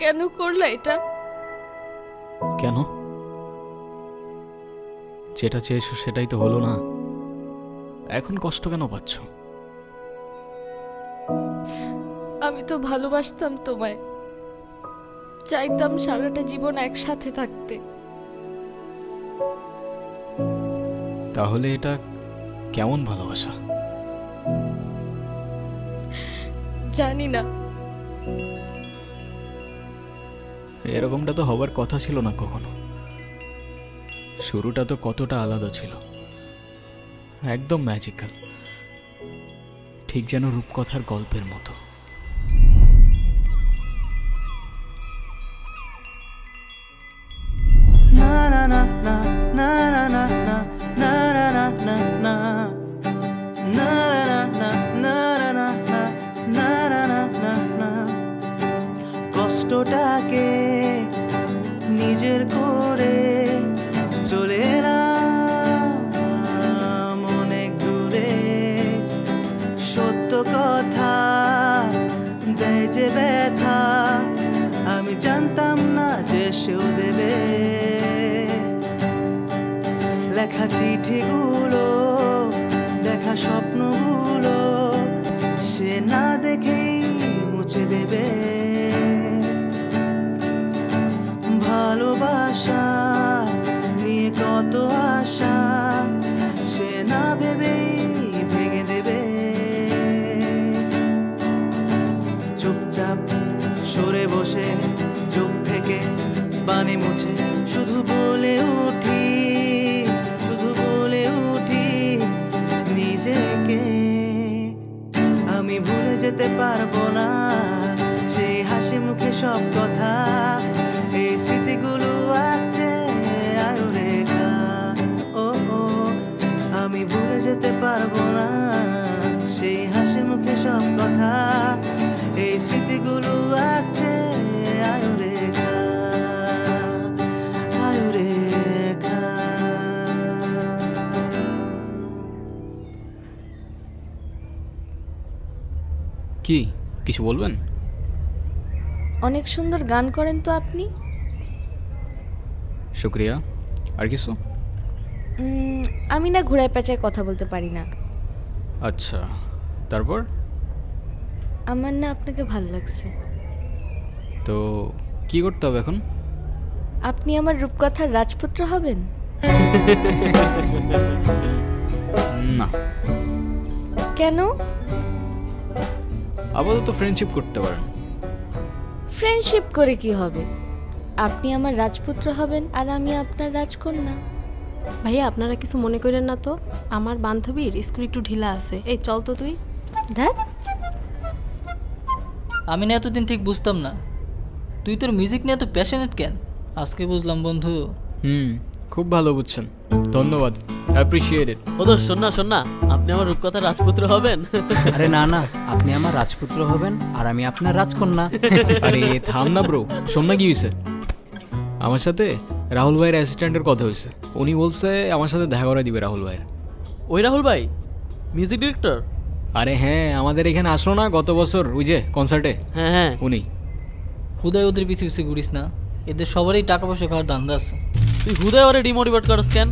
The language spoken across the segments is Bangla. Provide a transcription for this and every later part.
কেন করলা এটা? কেন? যেটা চেয়েছো সেটাই তো হলো না, এখন কষ্ট কেন পাচ্ছ? আমি তো ভালোবাসতাম তোমায়, চাইতাম সারাটা জীবন একসাথে থাকতে। তাহলে এটা কেমন ভালোবাসা? জানি না, এরকমটা তো হবার কথা ছিল না কখনো। শুরুটা তো কতটা আলাদা ছিল, একদম ম্যাজিক্যাল, ঠিক যেন রূপকথার গল্পের মতো। না না না না না না না না না না না না না না না না না না না। কষ্টটাকে নিজের করে চলে এলাম অনেক দূরে। সত্য কথা দেয় যে ব্যথা, আমি জানতাম না যে সেও দেবে। লেখা চিঠিগুলো, দেখা স্বপ্নগুলো সে না দেখেই মুছে দেবে। ভালোবাসা নিয়ে কত আশা সে না ভেবেই ভেঙে দেবে। চুপচাপ সরে বসে চোখ থেকে পানি মুছে শুধু বলে উঠি, শুধু বলে উঠি নিজেকে, আমি ভুলে যেতে পারবো না সেই হাসি মুখে সব কথা। এই স্মৃতিগুলো আঁকছে আয়ুরেখা। ও ও, আমি ভুলে যেতে পারবো না সেই হাসি মুখে সব কথা। এই স্মৃতিগুলো আঁকছে আয়ুরেখা, আয়ুরেখা। কি কিছু বলবেন? অনেক সুন্দর গান করেন তো আপনি। শুক্রিয়া। আর কিছু? আমি না ঘোড়ায় পেঁচায় কথা বলতে পারি না। আচ্ছা, তারপর? আমার না আপনাকে ভাল লাগছে। তো কি করতে হবে এখন? আপনি আমার রূপকথার রাজপুত্র হবেন। না, কেন? আপাতত ফ্রেন্ডশিপ করতে পারেন। ফ্রেন্ডশিপ করে কি হবে? আপনি আমার রাজপুত্র হবেন আর আমি আপনার রাজকন্যা। ভাইয়া আপনারা কিছু মনে করেন না তো, আমার বান্ধবীর স্কুল একটু ঢিলা আছে, এই চল তো তুই। ধ্যাৎ, আমি না এতদিন ঠিক বুঝতাম না তুই তোর মিউজিক নিয়ে এত প্যাশনেট কেন, আজকে বুঝলাম বন্ধু। খুব ভালো বুঝছেন, ধন্যবাদ, অ্যাপ্রিসিয়েটেড। ও দোষ, শোন না, আপনি আমার রূপকথার রাজপুত্র হবেন। আরে না না, আপনি আমার রাজপুত্র হবেন আর আমি আপনার রাজকন্যা। আরে থাম না ব্রো, শোন না কি হয়েছে। আমার সাথে রাহুল ভাইয়ের অ্যাসিস্ট্যান্টের কথা হয়েছে, উনি বলছে আমার সাথে দেখা করে দিবে রাহুল ভাইয়ের। ওই রাহুল ভাই মিউজিক ডিরেক্টর? আরে হ্যাঁ, আমাদের এখানে আসলো না গত বছর ওই যে কনসার্টে, হ্যাঁ হ্যাঁ, উনি। হুদায় ওদের পিছিয়ে পিছিয়ে ঘুরিস না, এদের সবারই টাকা পয়সা খাওয়ার ধান্দা আছে। তুই হুদায় ওরে ডিমোটিভেট করস কেন?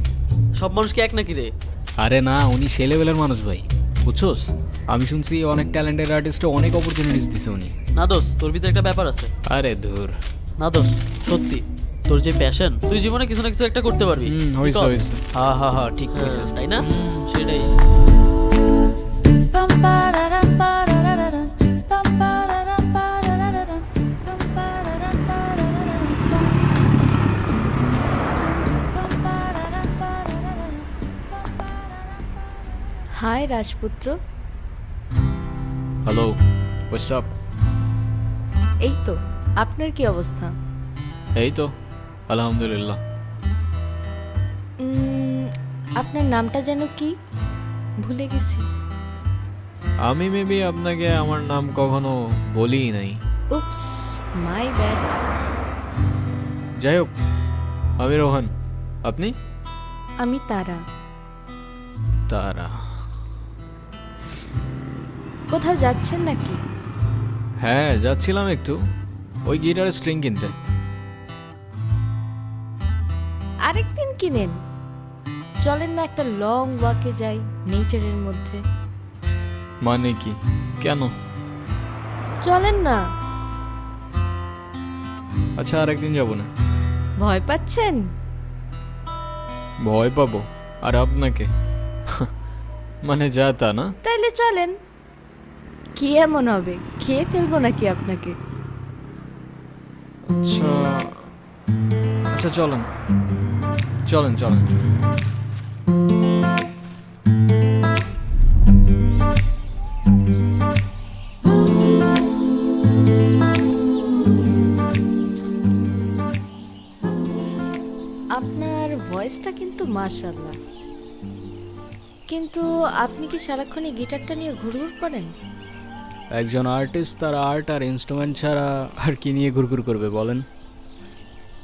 সব মানুষকে এক নাকি রে? আরে না, উনি সে লেভেলের মানুষ ভাই, বুঝছোস? আমি শুনছি অনেক ট্যালেন্টেড আর্টিস্টে অনেক অপরচুনিটিস দিছে উনি। না দোষ, তোর ভিতরে একটা ব্যাপার আছে। আরে ধুর। না দোষ, সত্যি তোর যে প্যাশন, তুই জীবনে কিছু না কিছু একটা করতে পারবি। হয়েছে Because- হয়েছে। হ্যাঁ হ্যাঁ হ্যাঁ, ঠিক হ্যাঁ, কইছিস। তাই না? সেটাই। হাই রাজপুত্র। Hello, what's up? এই তো, আপনার কি অবস্থা? এই তো আলহামদুলিল্লাহ। আপনার নামটা যেন কি, ভুলে গেছি। আমি মেবি আপনাকে আমার নাম কখনো বলিই নাই। উপস, মাই ব্যাড। যাই হোক, আমি রোহান। আপনি? আমি তারা। তারা? কোথাও যাচ্ছেন নাকি? হ্যাঁ, যাচ্ছিলাম একটু। ওই গিটারের স্ট্রিং কিনতে। আরেকদিন কিনেন। চলেন না একটা লং ওয়াকে যাই নেচারের মধ্যে। মানে কি? কেন? চলেন না। আচ্ছা আরেকদিন যাবো না। ভয় পাচ্ছেন? ভয় পাবো? আর আপনাকে? মানে যা তা না। তাইলে চলেন। কি এমন হবে, খেয়ে ফেলবো নাকি আপনাকে? আচ্ছা আচ্ছা চলেন চলেন চলেন। আপনার ভয়েসটা কিন্তু মাশাআল্লাহ। কিন্তু আপনি কি সারাক্ষণ এই গিটারটা নিয়ে ঘুরঘুর করেন? একজন আর্টিস্ট তার আর্ট আর ইনস্ট্রুমেন্ট ছাড়া আর কি নিয়ে ঘুরঘুর করবে বলেন?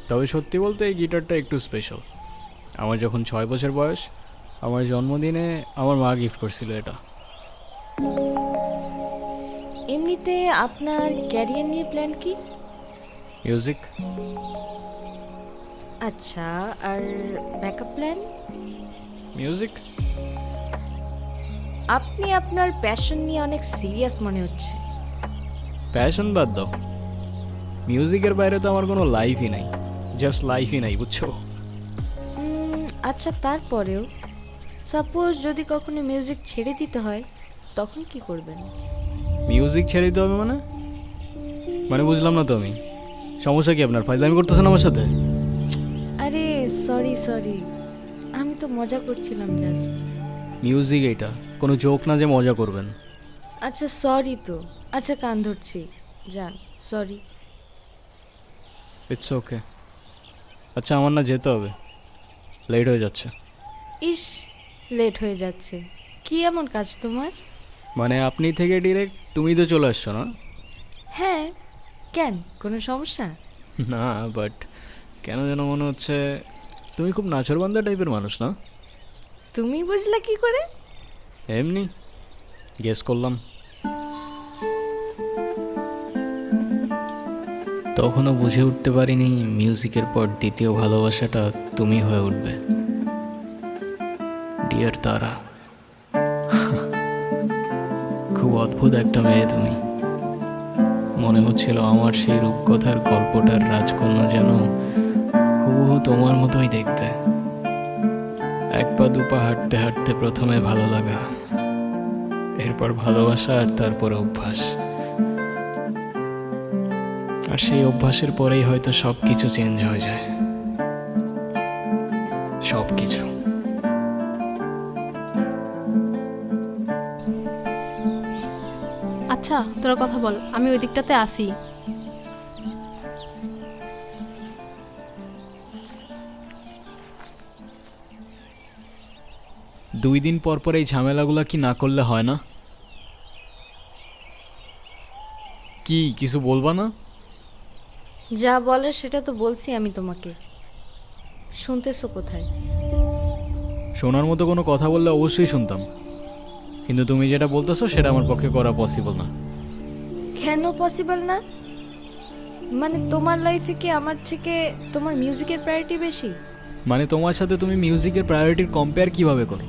তবে সত্যি বলতে এই গিটারটা একটু স্পেশাল। আমার যখন 6 বছর বয়স, আমার জন্মদিনে আমার মা গিফট করছিল এটা। এমনিতে আপনার ক্যারিয়ার নিয়ে প্ল্যান কি? মিউজিক। আচ্ছা, আর ব্যাকআপ প্ল্যান? মিউজিক। আপনি আপনার প্যাশন নিয়ে অনেক সিরিয়াস মনে হচ্ছে। প্যাশন বাদ দাও, মিউজিকের বাইরে তো আমার কোনো লাইফই নাই, জাস্ট লাইফই নাই, বুঝছো? আচ্ছা, তারপরেও সাপোজ যদি কখনো মিউজিক ছেড়ে দিতে হয় তখন কি করবেন? মিউজিক ছেড়ে দিতে হবে মানে? মানে বুঝলাম না তো আমি। সমস্যা কি আপনার? ফাইজলামি করতেছেন আমার সাথে? আরে সরি, আমি তো মজা করছিলাম জাস্ট। মিউজিক এইটা কোনো জোক না যে মজা করবেন। আচ্ছা সরি তো, আচ্ছা কান ধরছি, যান, সরি। It's okay. আচ্ছা আমার না যেতে হবে, লেট হয়ে যাচ্ছে। ইস, লেট হয়ে যাচ্ছে? কি এমন কাজ তোমার? মানে আপনি থেকে ডিরেক্ট তুমি তো চলে আসছো না? হ্যাঁ, কেন, কোনো সমস্যা? না, বাট কেন যেন মনে হচ্ছে তুমি খুব নাচরবান্ধা টাইপের মানুষ না? তুমি বুঝলা কি করে? এমনি গেস করলাম। তখনও বুঝে উঠতে পারিনি মিউজিকের পর দ্বিতীয় ভালোবাসাটা তুমি হয়ে উঠবে। ডিয়ার তারা, খুব অদ্ভুত একটা মেয়ে তুমি। মনে হচ্ছিল আমার সেই রূপকথার গল্পটার রাজকন্যা যেন হুবহু তোমার মতোই দেখতে। এক পা দুপা হাঁটতে হাঁটতে প্রথমে ভালো লাগা, এরপর ভালোবাসা, আর তারপরে অভ্যাস। আর সেই অভ্যাসের পরেই হয়তো সব কিছু চেঞ্জ হয়ে যায়, সব কিছু। আচ্ছা তোরা কথা বল, আমি ওই দিকটাতে আসি। দুই দিন পর পর এই ঝামেলাগুলো কি না করলে হয় না? কি কিছু বলবা না? যা বলার সেটা তো বলছি আমি তোমাকে, শুনতেছো কোথায়? শোনার মতো কোনো কথা বললে অবশ্যই শুনতাম, কিন্তু তুমি যেটা বলতেছো সেটা আমার পক্ষে করা পসিবল না। কেন পসিবল না? মানে তোমার লাইফে কি আমার থেকে তোমার মিউজিকের প্রায়োরিটি বেশি? মানে তোমার সাথে তুমি মিউজিকের প্রায়োরিটির কম্পেয়ার কিভাবে করো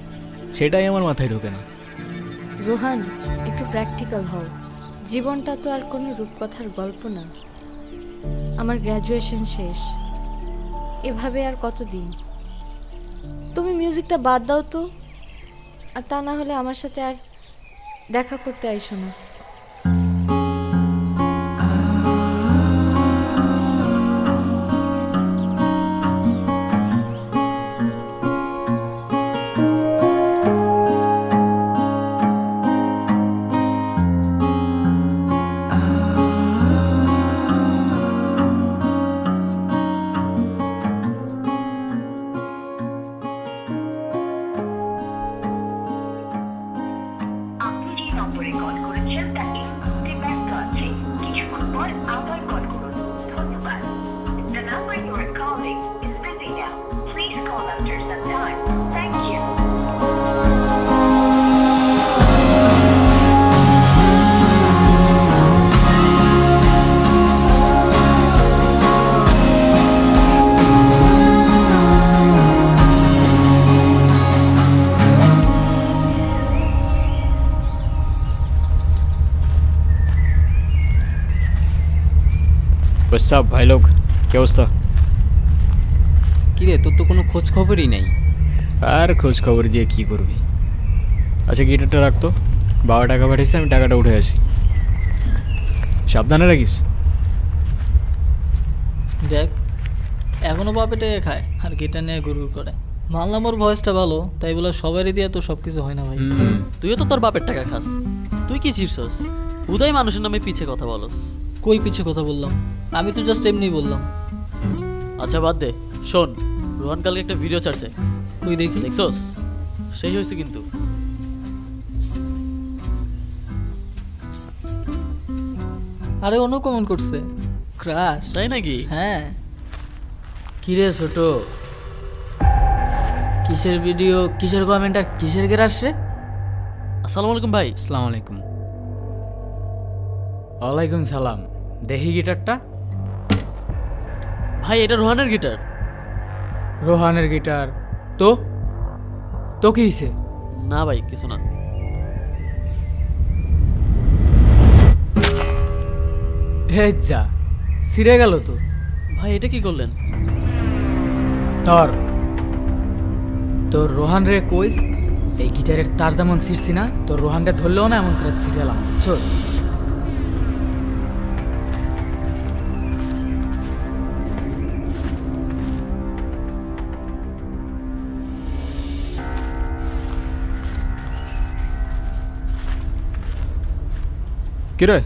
সেটাই আমার মাথায় ঢোকে না। রোহান, একটু প্র্যাকটিক্যাল হও। জীবনটা তো আর কোনো রূপকথার গল্প না। আমার গ্র্যাজুয়েশন শেষ, এভাবে আর কতদিন? তুমি মিউজিকটা বাদ দাও তো, আর তা না হলে আমার সাথে আর দেখা করতে আইসো না। আপনি যে নম্বরে কল করেছেন সব ভাই লোক কি অবস্থা? কি রে, তোর তো কোনো খোঁজ খবরই নেই। আর খোঁজ খবর দিয়ে কি করবি? আচ্ছা গিটারটা রাখতো, বাবা টাকা পাঠিয়েছে, আমি টাকাটা উঠে আসি। সাবধানে রাখিস। দেখ এখনো বাপেটে খায় আর গিটার নিয়ে গুড়গুড় করে। মানলাম ওর ভয়েসটা ভালো, তাই বলে সবারই দিয়ে তো সব কিছু হয় না ভাই। তুইও তো তোর বাপের টাকা খাস, তুই কি চিরছস? উদয় মানুষের নামে পিছে কথা বলস। কই পিছে কথা বললাম? আমি তো জাস্ট এমনি বললাম। আচ্ছা বাদ দে, শোন, রোহান কালকে একটা ভিডিও ছাড়ছে, কই দেখি। দেখছস? সেই হয়েছে কিন্তু। আরে অন্য কমেন্ট করছে, ক্রাশ। তাই নাকি? হ্যাঁ। কিরে ছোট, কিসের ভিডিও, কিসের কমেন্ট আর কিসের গ্রাস রে? আসসালামু আলাইকুম ভাই। আসসালামু আলাইকুম। ওয়ালাইকুম সালাম। দেখি গিটারটা। ভাই এটা রোহানের গিটার। রোহানের গিটার? তো তো কি হয়েছে? না ভাই কিছু না। হে যা, ছিঁড়ে গেল তো। ভাই এটা কি করলেন? তোর তোর রোহান রে কইস এই গিটারের তার যেমন ছিঁড়ছি না, তোর রোহান রে ধরলেও না এমন করে ছিঁড়েলাম, বুঝছস? কি রে,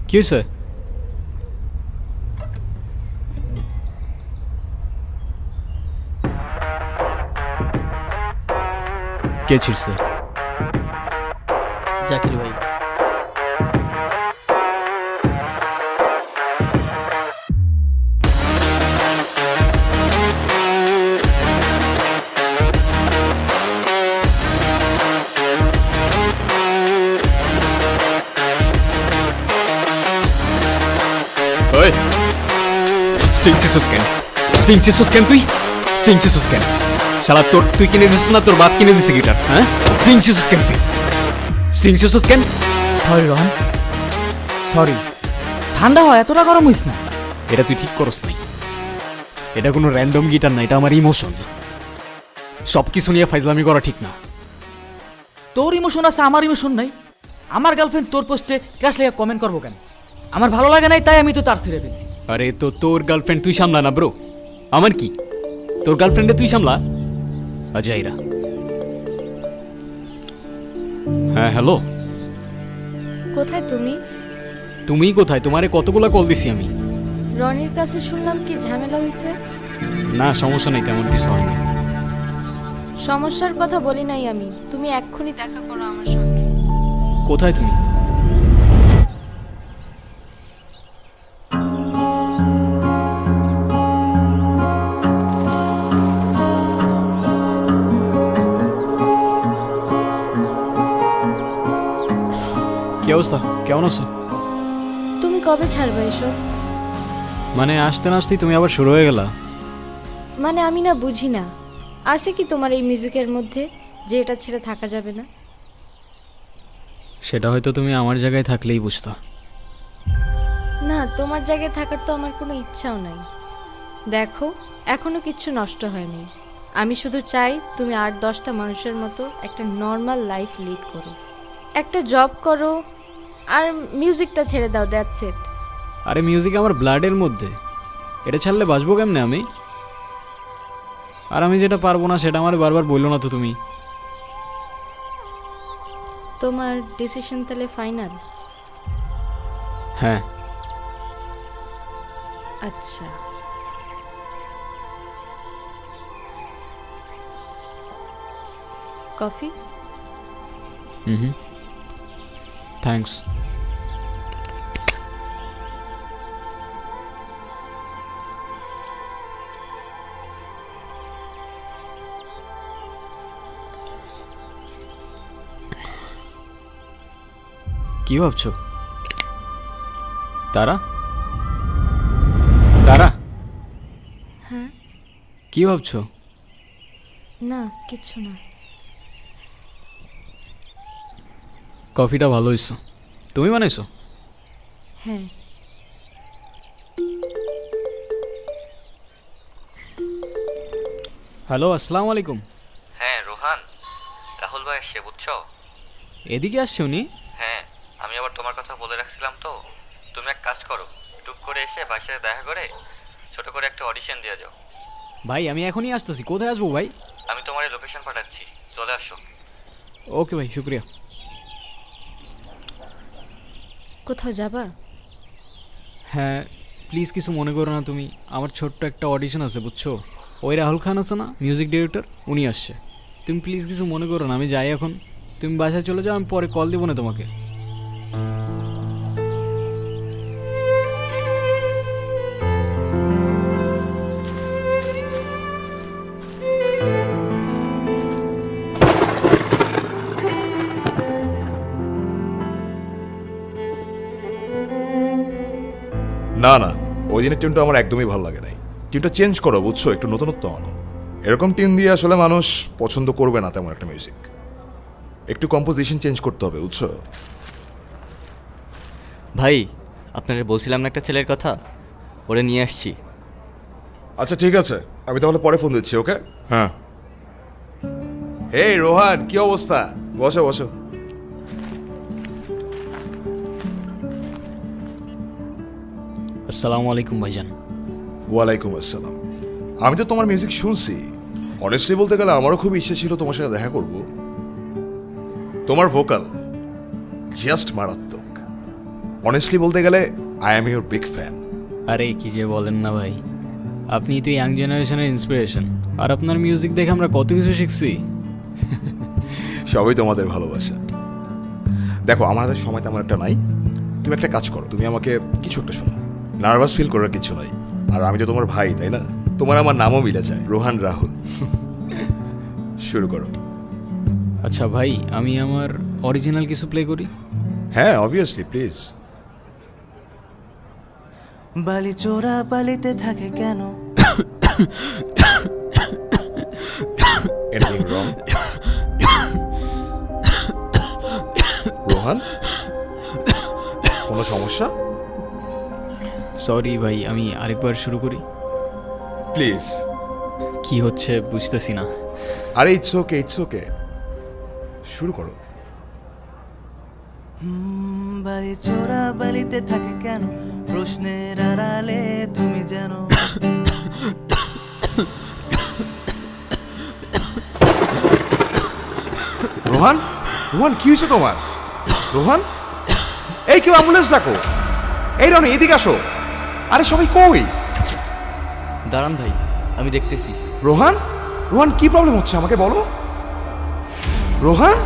কি হয়েছে? কে ছিড়ছে? জাকির ভাই। ওই স্ট্রিং চিসুস কেন? স্ট্রিং চিসুস কেন তুই? স্ট্রিং চিসুস কেন? শালা তুই কিনে দিছিস না তোর বাপ কিনে দিছে গিটার? হ্যাঁ, স্ট্রিং চিসুস কেন তুই? স্ট্রিং চিসুস কেন? Sorry Rohan, sorry. ঠান্ডা হয়, এতটা গরম হইস না। এটা তুই ঠিক করস নাই। এটা কোনো র্যান্ডম গিটার না, এটা আমার ইমোশন। সব কিছু নিয়ে ফাইজলামি করা ঠিক না। তোর ইমোশন আছে, আমার ইমোশন নাই। আমার গার্লফ্রেন্ড তোর পোস্টে ক্রাশ লেগে কমেন্ট করবো কেন? আমার ভালো লাগে নাই, তাই আমি তো তার ছেড়ে ফেলছি। আরে তো তোর গার্লফ্রেন্ড তুই সামলা না ব্রো, আমার কি? তোর গার্লফ্রেন্ডে তুই সামলা। আজাইরা। হ্যাঁ হ্যালো, কোথায় তুমি? তুমি কোথায়? তোমারে কতগুলা কল দিছি আমি। রনির কাছে শুনলাম কি ঝামেলা হয়েছে। না সমস্যা নেই, তেমন কিছু হয়নি। সমস্যার কথা বলি নাই আমি, তুমি এক্ষুনি দেখা করো আমার সঙ্গে। কোথায় তুমি? কি অবস্থা, কেমন আছো? তুমি কবে ছাড়বে এসব? মানে আসতে না আসতেই তুমি আবার শুরু হয়ে গেলা। মানে আমি না বুঝি না, আছে কি তোমার এই মিউজিকের মধ্যে যে এটা ছেড়ে থাকা যাবে না? সেটা হয়তো তুমি আমার জায়গায় থাকলেই বুঝতো। না, তোমার জায়গায় থাকার তো আমার কোনো ইচ্ছাও নাই। দেখো এখনো কিচ্ছু নষ্ট হয়নি। আমি শুধু চাই তুমি 8-10টা মানুষের মতো একটা নর্মাল লাইফ লিড করো, একটা জব করো, আর মিউজিকটা ছেড়ে দাও, দ্যাটস ইট। আরে মিউজিক আমার ব্লাডের মধ্যে, এটা ছাড়লে বাঁচবো কেমনে আমি? আর আমি যেটা পারবো না সেটা আমার বারবার বললো না তো তুমি। তোমার ডিসিশন তাহলে ফাইনাল? হ্যাঁ। আচ্ছা, কফি? হুম, থ্যাঙ্কস। কি ভাবছো? তারা? তারা? হ্যাঁ। কি ভাবছো? না কিচ্ছু না। কফিটা ভালো হয়েছে। তুমি বানাইছো? হ্যাঁ। হ্যালো, আসসালামু আলাইকুম। হ্যাঁ রোহান, রাহুল ভাই এসছে বুঝছো? এদিকে আসছে উনি? হ্যাঁ, আমি আবার তোমার কথা বলে রাখছিলাম তো। তুমি এক কাজ করো, টুক করে এসে ভাইয়ের সাথে দেখা করে ছোট করে একটা অডিশন দিয়ে যাও। ভাই আমি এখনই আসতেছি। কোথায় আসবো ভাই? আমি তোমার এই লোকেশন পাঠাচ্ছি, চলে আসো। ওকে ভাই, শুক্রিয়া। কোথাও যাবা? হ্যাঁ, প্লিজ কিছু মনে করো না তুমি। আমার ছোট্ট একটা অডিশন আছে বুঝছো। ওই রাহুল খান আছে না, মিউজিক ডিরেক্টর, উনি আসছে। তুমি প্লিজ কিছু মনে করো না, আমি যাই এখন। তুমি বাসায় চলে যাও, আমি পরে কল দেবো না তোমাকে। না না, ওই দিনের টিমটা আমার একদমই ভালো লাগে নাই। টিমটা চেঞ্জ করো বুঝছো, একটু নতুনত্ব আনো। এরকম টিম দিয়ে আসলে মানুষ পছন্দ করবে না তেমন একটা মিউজিক। একটু কম্পোজিশন চেঞ্জ করতে হবে বুঝছো। ভাই, আপনারা বলছিলাম না একটা ছেলের কথা, ওরে নিয়ে আসছি। আচ্ছা ঠিক আছে, আমি তাহলে পরে ফোন দিচ্ছি। ওকে, হ্যাঁ। হেই রোহান, কি অবস্থা? বসো বসো। আসসালামু আলাইকুম ভাইজান। ওয়ালাইকুম আসসালাম। আমি তো তোমার মিউজিক শুনছি। অনেস্টলি বলতে গেলে আমারও খুব ইচ্ছে ছিল তোমার সাথে দেখা করব। তোমার ভোকাল জাস্ট মারাত্মক। অনেস্টলি বলতে গেলে I am your big fan. আরে কি যে বলেন না ভাই, আপনি তো ইয়াং জেনারেশনের ইন্সপিরেশন। আর আপনার মিউজিক দেখে আমরা কত কিছু শিখছি। সবই তোমাদের ভালোবাসা। দেখো আমার হাতে সময় তেমন একটা নাই। তুমি একটা কাজ করো, তুমি আমাকে কিছু একটা শোনো। নার্ভাস ফিল করার কিছু নাই। আর আমি তো তোমার ভাই, তাই না? তোমার আমার নামও মিলে যায়, রোহান রাহুল। শুরু করো। আচ্ছা ভাই, আমি আমার অরিজিনাল কিছু প্লে করি। হ্যাঁ অবভিয়াসলি, প্লিজ। বালি চোরা বালিতে থাকে কেন? Anything wrong? রোহান, কোনো সমস্যা? সরি ভাই, আমি আরেকবার শুরু করি। প্লিজ। কি হচ্ছে বুঝতেছি না। আরে ইটস ওকে, ইটস ওকে, শুরু করো। বালি চোরা বালিতে থাকে কেন? প্রশ্নের আড়ালে তুমি যেন রোহান, রোহান কি হয়েছে তোমার? রোহান, এই কেউ অ্যাম্বুলেন্স ডাকো। এই রনি, এদিকে আসো। আরে সবাই কই? দাঁড়ান ভাই, আমি দেখতেছি। রোহান, রোহান কি প্রবলেম হচ্ছে আমাকে বলো। রোহান,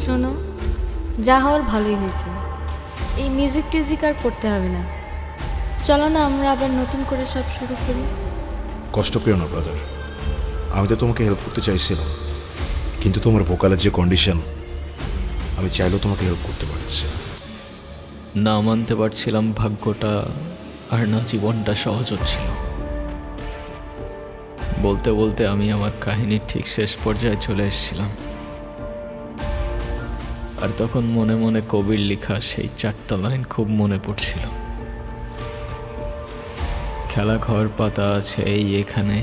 শোনো, যা হওয়ার ভালোই হয়েছে। এই মিউজিক টিউজিক আর করতে হবে না। চলো না আমরা আবার নতুন করে সব শুরু করি। কষ্ট পেও না ব্রাদার। আমি তো তোমাকে হেল্প করতে চাইছিলাম, কিন্তু তোমার ভোকালের যে কন্ডিশন, আমি চাইলেও তোমাকে হেল্প করতে পারছি না। না মানতে পারছিলাম ভাগ্যটা, আর না জীবনটা সহজ হচ্ছিল। বলতে বলতে আমি আমার কাহিনীর ঠিক শেষ পর্যায়ে চলে এসেছিলাম। আর তখন মনে মনে কবির লেখা সেই 4টা লাইন খুব মনে পড়ছিল। খেলা ঘর পাতা আছে এই এখানে,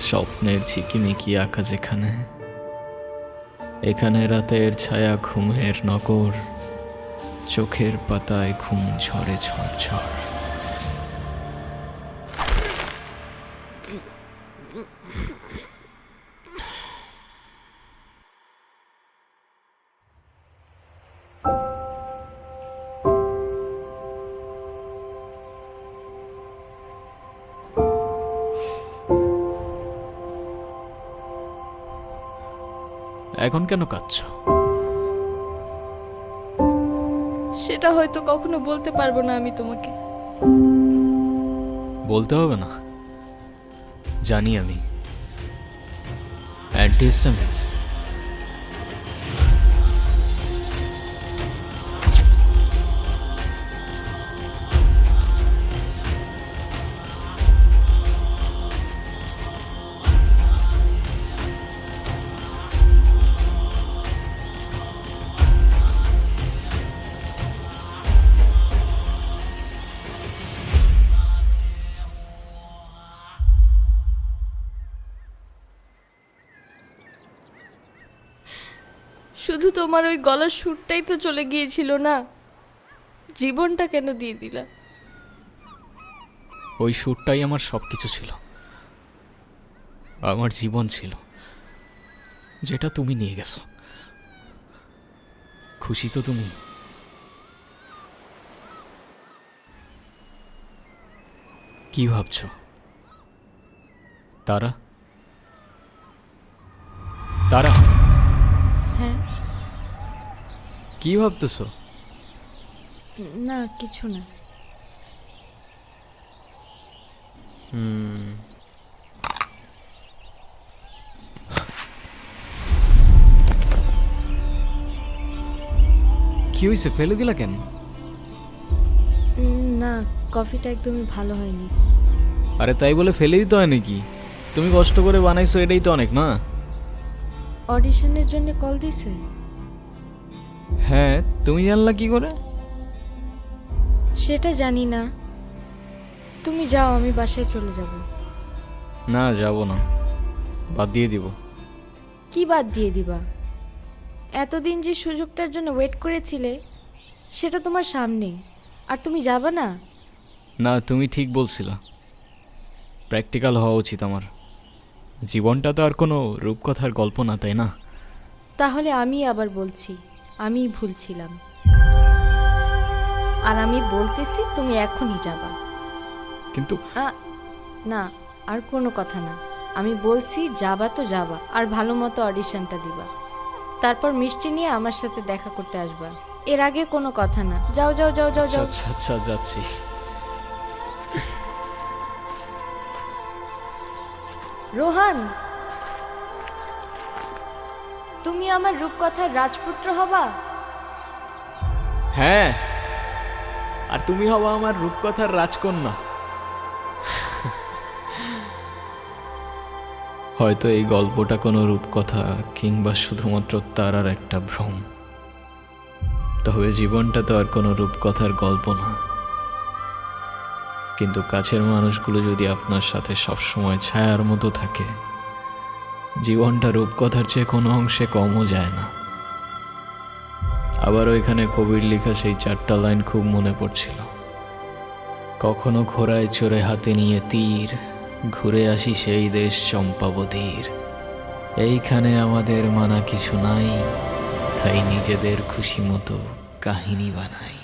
স্বপ্নের ঝিকিমিকি আঁকা যেখানে, এখানে রাতের ছায়া ঘুমের নগর, চোখের পাতায় ঘুম ঝরে ঝরঝর। এখন কেন কাঁদছো? সেটা হয়তো কখনো বলতে পারবো না আমি তোমাকে। বলতে হবে না, জানি আমি। অ্যান্টিহিস্টামিনস। শুধু তোমার ওই গলার সুরটাই তো চলে গিয়েছিল না, জীবনটা কেন দিয়ে দিলা? ওই সুরটাই আমার সব কিছু ছিল, আমার জীবন ছিল, যেটা তুমি নিয়ে গেছো। খুশি তো তুমি? কি ভাবছো? তারা? তারা? হ্যাঁ। কি ভাবতেছো? না, কিছু না। কি হয়েছে, ফেলে দিলা কেন? না, কফিটা একদমই ভালো হয়নি। আরে তাই বলে ফেলে দিতে হয় নাকি? তুমি কষ্ট করে বানাইছো, এটাই তো অনেক না? অডিশনের জন্য কল দিছে? হ্যাঁ, তুমি জানলা কি করে? সেটা জানি না। তুমি যাও, আমি বাসায় চলে যাব। না, যাব না, বাদ দিয়ে দিব। কি বাদ দিয়ে দিবা? এতদিন যে সুযোগটার জন্য ওয়েট করেছিলে সেটা তোমার সামনে, আর তুমি যাবে না? না, তুমি ঠিক বলছিলা, প্র্যাকটিক্যাল হওয়া উচিত আমার। জীবনটা তো আর কোনো রূপকথার গল্প না, তাই না? তাহলে আমি আবার বলছি, আমি ভুল ছিলাম। আর আমি বলতেছি তুমি এখনই যাবা। কিন্তু না, আর কোনো কথা না। আমি বলছি যাবা তো যাবা, আর ভালো মতো অডিশনটা দিবা, তারপর মিষ্টি নিয়ে আমার সাথে দেখা করতে আসবা। এর আগে কোনো কথা না। যাও যাও যাও যাও যাও। আচ্ছা আচ্ছা, যাচ্ছি। রোহান, তুমি আমার রূপকথার রাজপুত্র হবা? হ্যাঁ, আর তুমি হবা আমার রূপকথার রাজকন্যা। হয়তো এই গল্পটা কোনো রূপকথা কিংবা শুধুমাত্র তারার একটা ভ্রম, তবে জীবনটা তো আর কোনো রূপকথার গল্প না। কিন্তু কাছের মানুষগুলো যদি আপনার সাথে সবসময় ছায়ার মতো থাকে, জীবনটা রূপকথার চেয়ে কোনো অংশে কমও যায় না। আবার ওইখানে কবির লেখা সেই 4টা লাইন খুব মনে পড়ছিল। কখনো ঘোড়ায় চড়ে হাতে নিয়ে তীর, ঘুরে আসি সেই দেশ চম্পাবতীর। এইখানে আমাদের মানা কিছু নাই, তাই নিজেদের খুশি মতো কাহিনী বানাই।